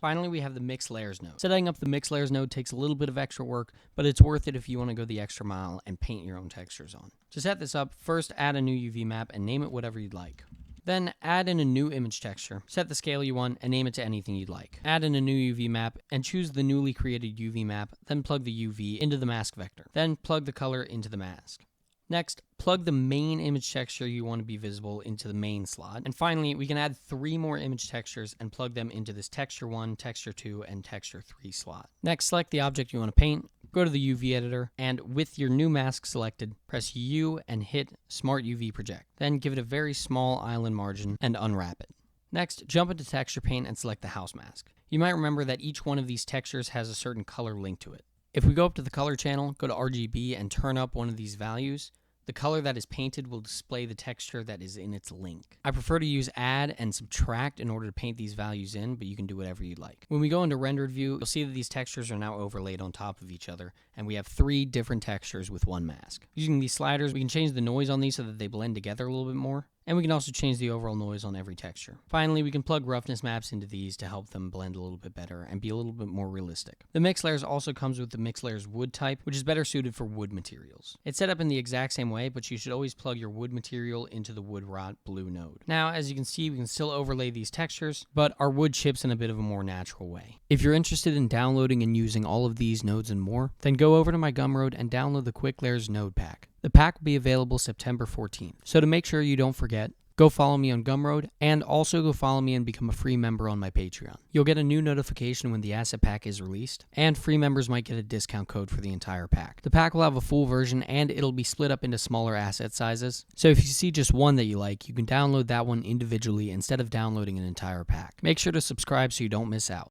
Finally, we have the Mix Layers node. Setting up the Mix Layers node takes a little bit of extra work, but it's worth it if you want to go the extra mile and paint your own textures on. To set this up, first add a new UV map and name it whatever you'd like. Then add in a new image texture, set the scale you want, and name it to anything you'd like. Add in a new UV map and choose the newly created UV map, then plug the UV into the mask vector. Then plug the color into the mask. Next, plug the main image texture you want to be visible into the main slot. And finally, we can add 3 more image textures and plug them into this texture 1, texture 2, and texture 3 slot. Next, select the object you want to paint, go to the UV editor, and with your new mask selected, press U and hit Smart UV Project. Then give it a very small island margin and unwrap it. Next, jump into Texture Paint and select the house mask. You might remember that each one of these textures has a certain color linked to it. If we go up to the color channel, go to RGB and turn up one of these values, the color that is painted will display the texture that is in its link. I prefer to use add and subtract in order to paint these values in, but you can do whatever you'd like. When we go into rendered view, you'll see that these textures are now overlaid on top of each other, and we have 3 different textures with one mask. Using these sliders, we can change the noise on these so that they blend together a little bit more, and we can also change the overall noise on every texture. Finally, we can plug roughness maps into these to help them blend a little bit better and be a little bit more realistic. The Mix Layers also comes with the Mix Layers wood type, which is better suited for wood materials. It's set up in the exact same way, but you should always plug your wood material into the Wood Rot Blue node. Now, as you can see, we can still overlay these textures, but our wood chips in a bit of a more natural way. If you're interested in downloading and using all of these nodes and more, then go over to my Gumroad and download the Quick Layers node pack. The pack will be available September 14th. So to make sure you don't forget, go follow me on Gumroad, and also go follow me and become a free member on my Patreon. You'll get a new notification when the asset pack is released, and free members might get a discount code for the entire pack. The pack will have a full version, and it'll be split up into smaller asset sizes, so if you see just one that you like, you can download that one individually instead of downloading an entire pack. Make sure to subscribe so you don't miss out.